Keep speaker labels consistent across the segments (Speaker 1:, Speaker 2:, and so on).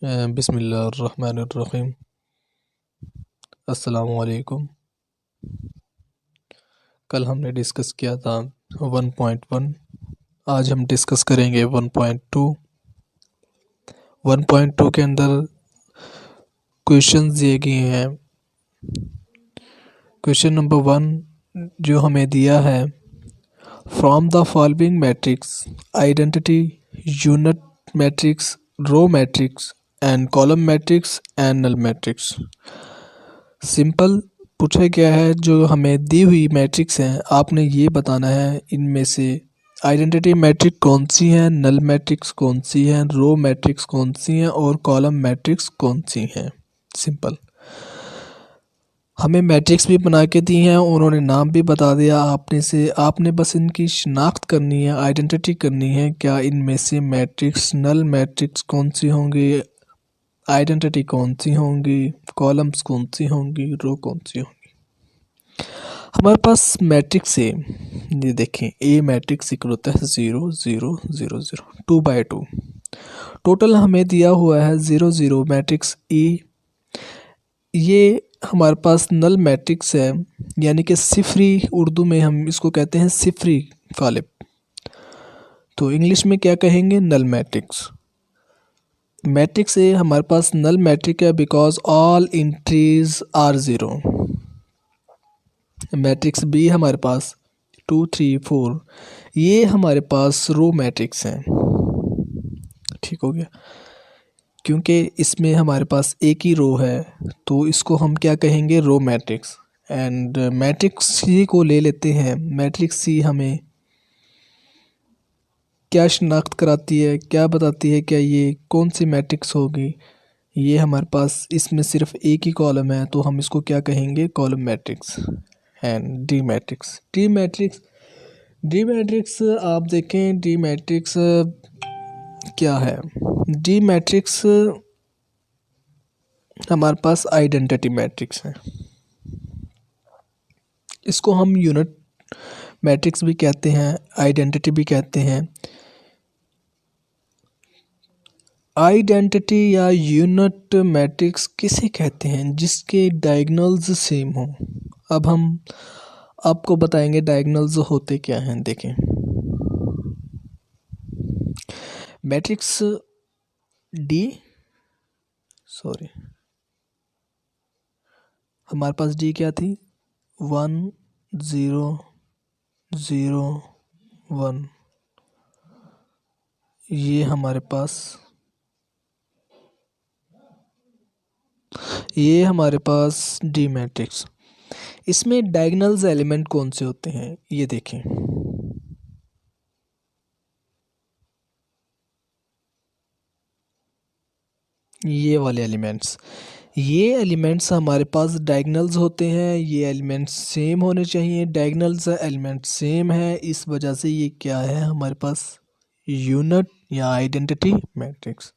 Speaker 1: बिस्मिल्लाहिर्रहमानिर्रहीम। अस्सलामुअलैकुम। कल हमने डिस्कस किया था 1.1। आज हम डिस्कस करेंगे 1.2। 1.2 के अंदर क्वेश्चंस दिए गए हैं। क्वेश्चन नंबर 1 जो हमें दिया है, from the following matrix identity unit matrix row matrix and column matrix and null matrix. Simple पूछा गया है, जो हमें दी हुई मैट्रिक्स हैं आपने ये बताना है इनमें से आइडेंटिटी मैट्रिक्स कौन सी है, नल मैट्रिक्स कौन सी है, रो मैट्रिक्स कौन सी हैं और कॉलम मैट्रिक्स कौन सी हैं। सिंपल। हमें मैट्रिक्स भी बना के दी हैं, उन्होंने नाम भी बता दिया आपने बस इनकी शिनाख्त करनी है, आइडेंटिटी करनी है। क्या इनमें से मैट्रिक्स नल मैट्रिक्स कौन सी होंगी, आइडेंटिटी कौन सी होंगी, कॉलम्स कौन सी होंगी, रो कौन सी होंगी। हमारे पास मैट्रिक्स है, ये देखें, ए मैट्रिक्स इक्वल होता है 0 0 0 0 2/2। टोटल हमें दिया हुआ है 0 0 मैट्रिक्स ए। ये हमारे पास नल मैट्रिक्स है, यानी कि सिफरी, उर्दू में हम इसको कहते हैं सिफरी कॉलम। तो इंग्लिश में क्या कहेंगे, नल मैट्रिक्स। मैट्रिक्स ए हमारे पास नल मैट्रिक है because all entries are 0। Matrix B हमारे पास 2 3 4, ये हमारे पास रो मैट्रिक्स हैं। ठीक हो गया, क्योंकि इसमें हमारे पास एक ही रो है तो इसको हम क्या कहेंगे, रो मैट्रिक्स। एंड मैट्रिक्स सी को ले लेते हैं। मैट्रिक्स सी हमें क्या शनाख्त कराती है, क्या बताती है, क्या ये कौन सी मैट्रिक्स होगी। ये हमारे पास इसमें सिर्फ एक ही कॉलम है तो हम इसको क्या कहेंगे, column matrix. And D matrix आप देखें, डी मैट्रिक्स क्या है। डी मैट्रिक्स हमारे पास आइडेंटिटी मैट्रिक्स है। इसको हम यूनिट मैट्रिक्स भी कहते हैं, आइडेंटिटी भी कहते हैं। आइडेंटिटी या यूनिट मैट्रिक्स किसे कहते हैं, जिसके डायगोनल्स सेम हो। अब हम आपको बताएंगे डायगोनल्स होते क्या हैं। देखें, मैट्रिक्स डी, सॉरी हमारे पास डी क्या थी, 1 0 0 1। ये हमारे पास डी मैट्रिक्स। इसमें डायगोनल्स एलिमेंट कौन से होते हैं, ये देखें। ये वाले एलिमेंट्स हमारे पास डायगोनल्स होते हैं। ये एलिमेंट्स सेम होने चाहिए, डायगोनल्स एलिमेंट सेम है, इस वजह से ये क्या है हमारे पास, यूनिट या आइडेंटिटी मैट्रिक्स।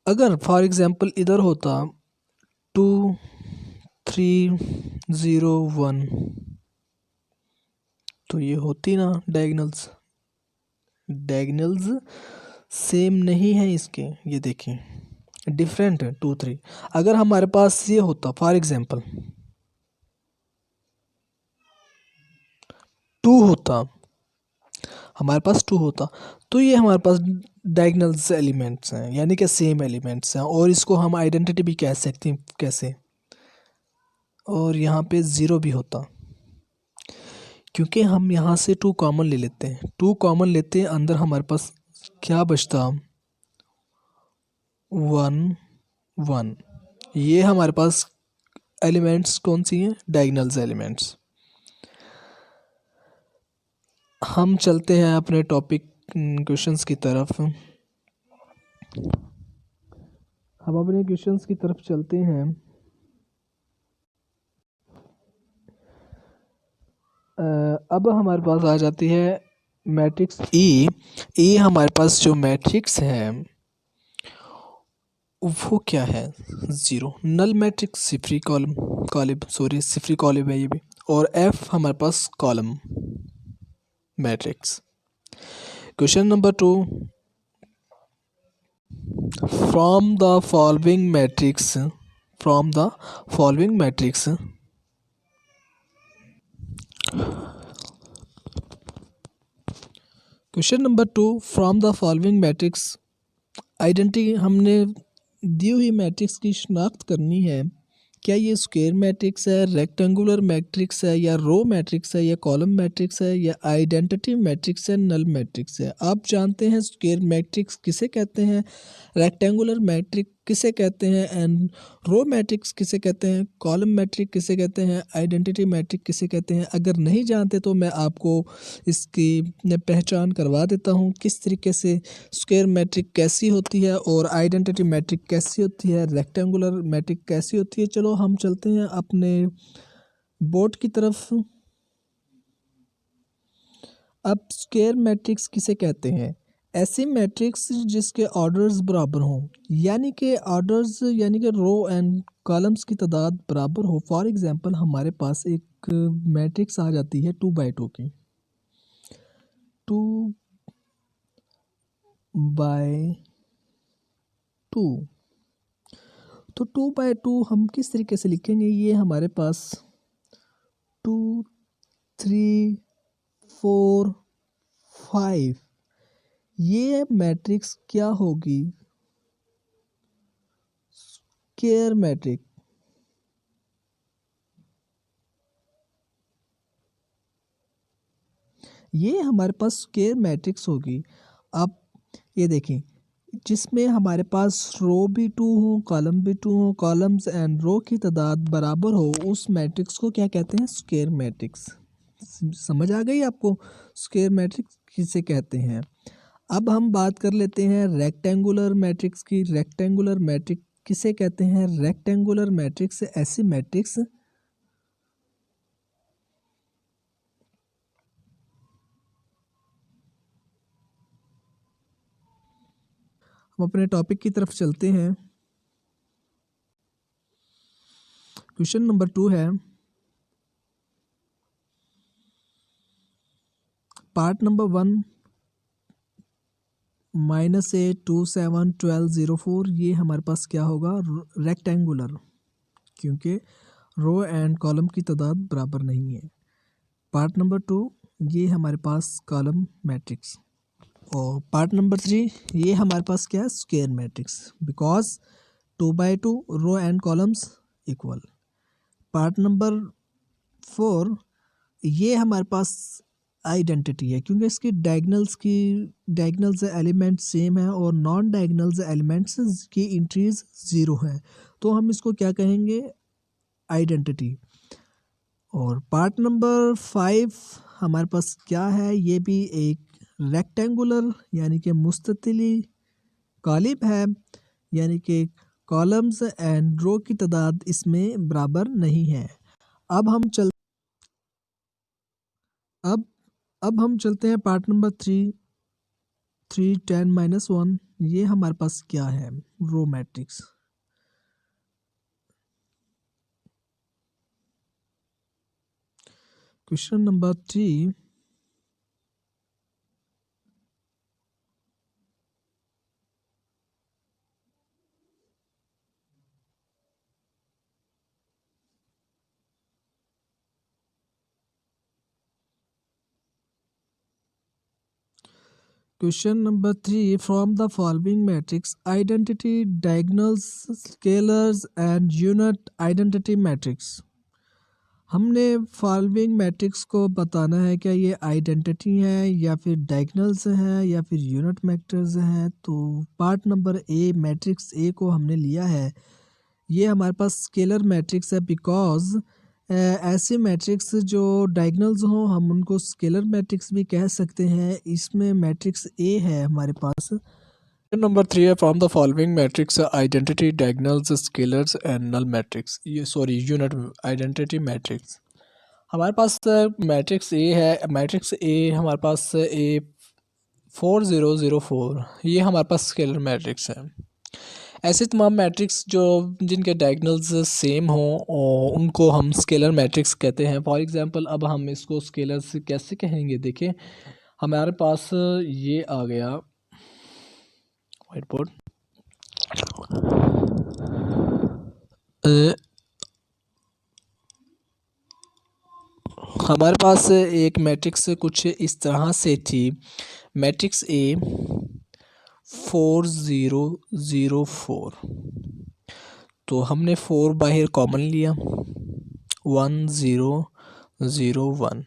Speaker 1: अगर फॉर एग्जांपल इधर होता 2 3 0 1, तो ये होती ना डायगोनल्स सेम नहीं है इसके, ये देखें डिफरेंट है 2 3। अगर हमारे पास ये होता फॉर एग्जांपल 2 होता, हमारे पास 2 होता, तो ये हमारे पास डायगोनल्स एलिमेंट्स हैं, यानी कि सेम एलिमेंट्स हैं, और इसको हम आइडेंटिटी भी कह सकते हैं कैसे। और यहाँ पे 0 भी होता, क्योंकि हम यहाँ से 2 कॉमन ले लेते हैं। 2 कॉमन लेते हैं, अंदर हमारे पास क्या बचता, 1 1। ये हमारे पास एलिमेंट्स कौन सी हैं, डायगोनल्स एलिमेंट्स। हम चलते हैं अपने टॉपिक क्वेश्चंस की तरफ। हम अपने क्वेश्चंस की तरफ चलते हैं। अब हमारे पास आ जाती है मैट्रिक्स ए हमारे पास जो मैट्रिक्स है वो क्या है, 0। नल मैट्रिक्स सिफरी सिफरी कॉलम है ये भी। और एफ हमारे पास column matrix. Question number 2, From the following matrix, from the following matrix, question number 2, from the following matrix identity, हमने दी हुई मैट्रिक्स की शिनाख्त करनी है। क्या ये स्क्वायर मैट्रिक्स है, रेक्टेंगुलर मैट्रिक्स है, या रो मैट्रिक्स है, या कॉलम मैट्रिक्स है, या आइडेंटिटी मैट्रिक्स है, नल मैट्रिक्स है। आप जानते हैं स्क्वायर मैट्रिक्स किसे कहते हैं, रेक्टेंगुलर मैट्रिक्स किसे कहते हैं, एंड रो मैट्रिक्स किसे कहते हैं, कॉलम मैट्रिक्स किसे कहते हैं, आइडेंटिटी मैट्रिक्स किसे कहते हैं। अगर नहीं जानते तो मैं आपको इसकी पहचान करवा देता हूँ, किस तरीके से स्क्वायर मैट्रिक कैसी होती है और आइडेंटिटी मैट्रिक कैसी होती है, रेक्टेंगुलर मैट्रिक कैसी होती है। चलो हम चलते हैं अपने बोर्ड की तरफ। अब स्क्वायर मैट्रिक्स किसे कहते हैं, ऐसी मैट्रिक्स जिसके ऑर्डर्स बराबर हों, यानी कि ऑर्डर्स यानी कि रो एंड कॉलम्स की तादाद बराबर हो। फॉर एग्जांपल हमारे पास एक मैट्रिक्स आ जाती है 2x2 की, 2x2। तो 2x2 हम किस तरीके से लिखेंगे, ये हमारे पास 2 3 4 5, ये मैट्रिक्स क्या होगी, स्क्वायर मैट्रिक्स। ये हमारे पास स्क्वायर मैट्रिक्स होगी। अब ये देखें, जिसमें हमारे पास रो भी 2 हो, कॉलम भी 2 हो, कॉलम्स एंड रो की तादाद बराबर हो, उस मैट्रिक्स को क्या कहते हैं, स्क्वायर मैट्रिक्स। समझ आ गई आपको स्क्वायर मैट्रिक्स किसे कहते हैं। अब हम बात कर लेते हैं रेक्टेंगुलर मैट्रिक्स की। रेक्टेंगुलर मैट्रिक्स किसे कहते हैं, रेक्टेंगुलर मैट्रिक्स ऐसी मैट्रिक्स, हम अपने टॉपिक की तरफ चलते हैं। क्वेश्चन नंबर 2 है, पार्ट नंबर 1 -8 2 7 12 04, ये हमारे पास क्या होगा, रेक्टेंगुलर, क्योंकि रो एंड कॉलम की तादाद बराबर नहीं है। पार्ट नंबर 2 ये हमारे पास कॉलम मैट्रिक्स, और पार्ट नंबर 3 ये हमारे पास क्या है, square matrix, because 2x2 row and columns equal. Part number 4 ये हमारे पास आइडेंटिटी है, क्योंकि इसकी डायगनल्स एलिमेंट सेम है और नॉन डायगनल्स एलिमेंट्स की इंट्रीज 0 है, तो हम इसको क्या कहेंगे, आइडेंटिटी। और पार्ट नंबर 5 हमारे पास क्या है, ये भी एक रेक्टेंगुलर यानी कि मुस्ततिली कालिब है, यानी कि कॉलम्स एंड रो की तादाद इसमें बराबर नहीं है। अब हम चलते हैं पार्ट नंबर 3 10 -1, ये हमारे पास क्या है, row matrix. Question number 3, question number 3, from the following matrix identity diagonals scalars and unit identity matrix. हमने फॉलोइंग मैट्रिक्स को बताना है, क्या ये आइडेंटिटी है या फिर डायगोनल्स हैं या फिर यूनिट मैट्रिक्स हैं। तो part number A, matrix A को हमने लिया है, ये हमारे पास स्केलर मैट्रिक्स है, बिकॉज ऐसे मैट्रिक्स जो डायगोनल्स हों हम उनको स्केलर मैट्रिक्स भी कह सकते हैं। इसमें मैट्रिक्स ए है हमारे पास। नंबर 3 है, from the following matrix identity diagonals scalars and null matrix, ये सॉरी यूनिट आइडेंटिटी मैट्रिक्स। हमारे पास मैट्रिक्स ए है, मैट्रिक्स ए हमारे पास ए 4004, ये हमारे पास स्केलर मैट्रिक्स है। ऐसे तमाम मैट्रिक्स जो जिनके डायगोनल्स सेम हों और उनको हम स्केलर मैट्रिक्स कहते हैं। फॉर एग्जांपल अब हम इसको स्केलर से कैसे कहेंगे, देखें हमारे पास ये आ गया वाइट बोर्ड, अ, हमारे पास एक मैट्रिक्स कुछ इस तरह से थी। Matrix A 4 0 0 4। तो हमने 4 बाहर कॉमन लिया, 1 0 0 1।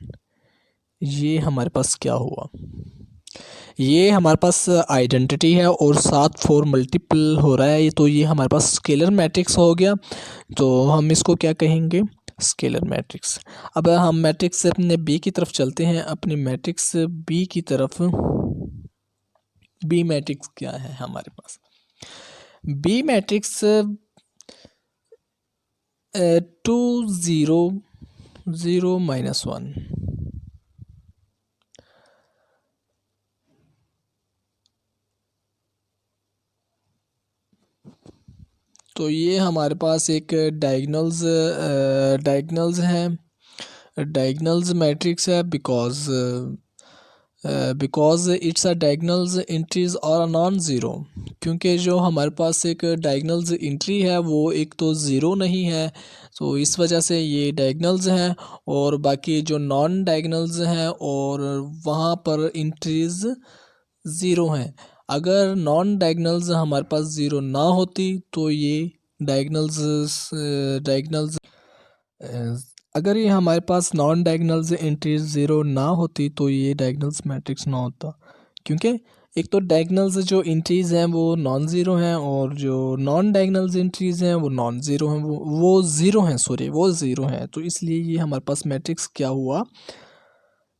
Speaker 1: ये हमारे पास क्या हुआ, ये हमारे पास आइडेंटिटी है और साथ 4 मल्टीपल हो रहा है, तो ये हमारे पास स्केलर मैट्रिक्स हो गया। तो हम इसको क्या कहेंगे, स्केलर मैट्रिक्स। अब हम मैट्रिक्स से अपने बी की तरफ चलते हैं, अपनी मैट्रिक्स बी की तरफ। बी मैट्रिक्स क्या है हमारे पास, बी मैट्रिक्स 2 0 0 -1। तो ये हमारे पास एक डायगनल्स है, डायगनल्स मैट्रिक्स है, because it's a diagonals entries और नॉन ज़ीरो। क्योंकि जो हमारे पास एक डायगनल्स एंट्री है वो एक तो ज़ीरो नहीं है, तो इस वजह से ये डायगनल्स हैं। और बाकी जो नॉन डायगनल्स हैं और वहाँ पर एंट्रीज ज़ीरो हैं। अगर नॉन डायगनल्स हमारे पास ज़ीरो ना होती तो ये डायगनल्स अगर ये हमारे पास नॉन डायगनल्स एंट्रीज ज़ीरो ना होती तो ये डायगनल्स मैट्रिक्स ना होता। क्योंकि एक तो डायगनल्स जो एंट्रीज हैं वो नॉन ज़ीरो हैं, और जो नॉन डायगनल्स एंट्रीज हैं वो नॉन ज़ीरो हैं, वो ज़ीरो हैं, सॉरी वो ज़ीरो हैं। तो इसलिए ये हमारे पास मैट्रिक्स क्या हुआ,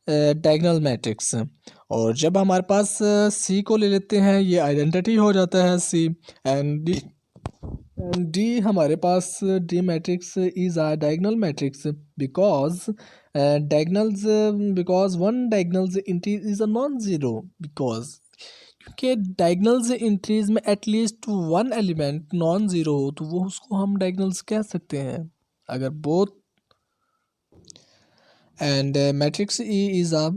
Speaker 1: डायगोनल मैट्रिक्स। और जब हमारे पास सी को ले लेते हैं, ये आइडेंटिटी हो जाता है सी। एंड डी हमारे पास D matrix is a diagonal matrix because diagonals because one diagonals entries is a non zero. Because क्योंकि डायगोनल्स इंटीज में at least one element non zero हो तो वो उसको हम डायगोनल्स कह सकते हैं। अगर both and matrix E is a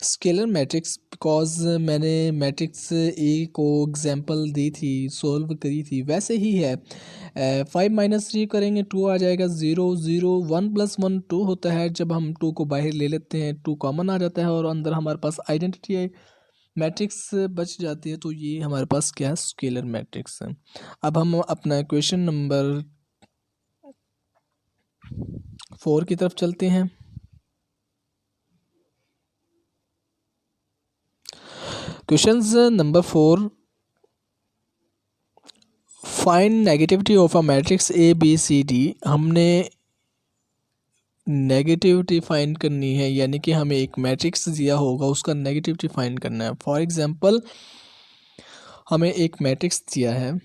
Speaker 1: scalar matrix because मैंने मैट्रिक्स ए को एग्जांपल दी थी, सॉल्व करी थी, वैसे ही है। 5 - 3 करेंगे 2 आ जाएगा, 0 0 1 + 1 2 होता है। जब हम 2 को बाहर ले लेते हैं 2 कॉमन आ जाता है और अंदर हमारे पास आइडेंटिटी है, मैट्रिक्स बच जाती है। तो ये हमारे पास क्या है, स्केलर मैट्रिक्स है। अब हम अपना क्वेश्चन नंबर 4 की तरफ चलते हैं। Questions number 4, find negativity of a matrix A B C D. हमने नेगेटिविटी फाइंड करनी है, यानी कि हमें एक मैट्रिक्स दिया होगा उसका नेगेटिविटी फाइंड करना है। फॉर एग्जांपल हमें एक मैट्रिक्स दिया है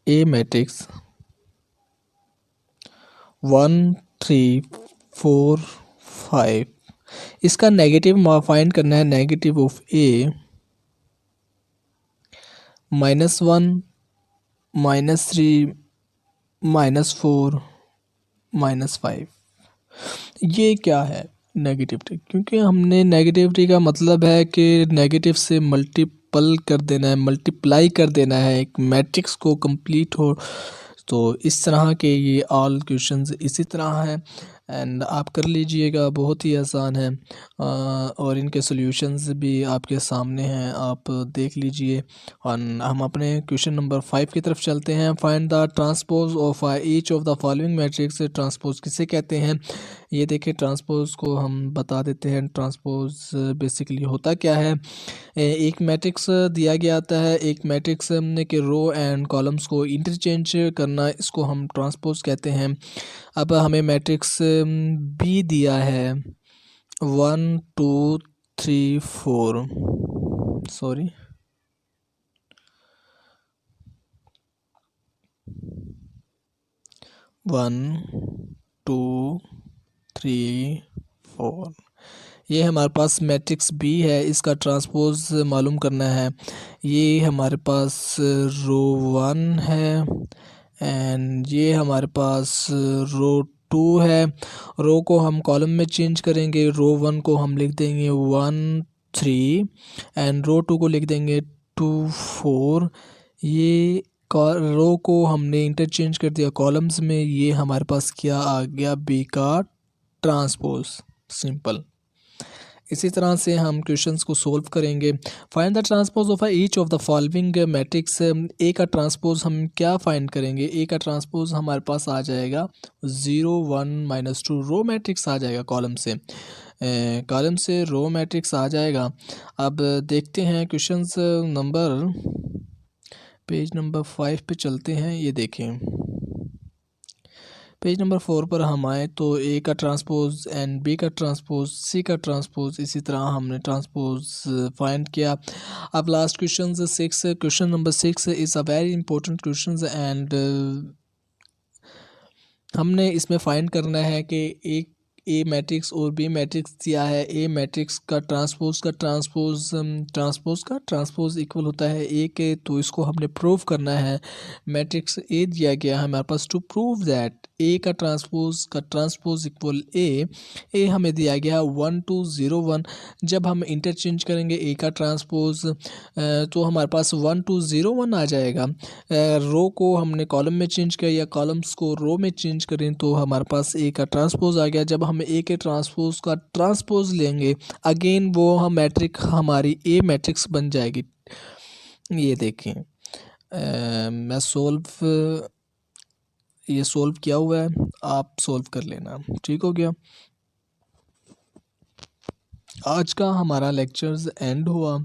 Speaker 1: ए मैट्रिक्स 1 3 4 5। इसका नेगेटिव फाइंड करना है, नेगेटिव ऑफ ए -1 -3 -4 -5। ये क्या है नेगेटिविटी, क्योंकि हमने नेगेटिविटी का मतलब है कि नेगेटिव से मल्टीपल कर देना है, मल्टीप्लाई कर देना है एक मैट्रिक्स को कंप्लीट हो। तो इस तरह के ये ऑल क्वेश्चंस इसी तरह हैं एंड आप कर लीजिएगा, बहुत ही आसान है। और इनके सॉल्यूशंस भी आपके सामने हैं, आप देख लीजिए। और हम अपने क्वेश्चन नंबर 5 की तरफ चलते हैं। Find the transpose of each of the following matrix. Transpose किसे कहते हैं, ये देखिए ट्रांसपोज को हम बता देते हैं। ट्रांसपोज बेसिकली होता क्या है, एक मैट्रिक्स दिया गया आता है, एक मैट्रिक्स के रो एंड कॉलम्स को इंटरचेंज करना, इसको हम ट्रांसपोज कहते हैं। अब हमें मैट्रिक्स बी दिया है 1 2 3 4, सॉरी 1 2 3 4। ये हमारे पास मैट्रिक्स बी है, इसका ट्रांसपोज मालूम करना है। ये हमारे पास रो 1 है एंड ये हमारे पास रो 2 है। रो को हम कॉलम में चेंज करेंगे, रो 1 को हम लिख देंगे 1 3 एंड रो 2 को लिख देंगे 2 4। ये रो को हमने इंटरचेंज कर दिया कॉलम्स में, ये हमारे पास क्या आ गया, बी का ट्रांसपोज। सिंपल। इसी तरह से हम क्वेश्चंस को सोल्व करेंगे। Find the transpose of each of the following matrix. A का ट्रांसपोज हम क्या फाइंड करेंगे, ए का ट्रांसपोज हमारे पास आ जाएगा 0 1 -2 रो मैट्रिक्स आ जाएगा कॉलम से, कॉलम से रो मैट्रिक्स आ जाएगा। अब देखते हैं क्वेश्चंस नंबर, पेज नंबर 5 पे चलते हैं। ये देखें पेज नंबर 4 पर हम आए तो ए का ट्रांसपोज एंड बी का ट्रांसपोज, सी का ट्रांसपोज, इसी तरह हमने ट्रांसपोज फाइंड किया। अब last question 6, question number 6 is a very important question and हमने इसमें फाइंड करना है कि एक ए मैट्रिक्स और बी मैट्रिक्स दिया है। ए मैट्रिक्स का ट्रांसपोज इक्वल होता है ए के, तो इसको हमने प्रूव करना है। मैट्रिक्स ए दिया गया है हमारे पास, टू प्रूव दैट ए का ट्रांसपोज इक्वल ए हमें दिया गया 1 2 0 1। जब हम इंटरचेंज करेंगे ए का ट्रांसपोज तो हमारे पास 1 2 0 1 आ जाएगा। रो को हमने कॉलम में चेंज किया या कॉलम्स को रो में चेंज करें तो हमारे पास ए का ट्रांसपोज आ गया। जब हम ए के ट्रांसपोज का ट्रांसपोज लेंगे अगेन वो हम मैट्रिक हमारी ए मैट्रिक्स बन जाएगी। ये देखें मैं ये सोल्व किया हुआ है, आप सोल्व कर लेना। ठीक हो गया। आज का हमारा लेक्चर्स एंड हुआ।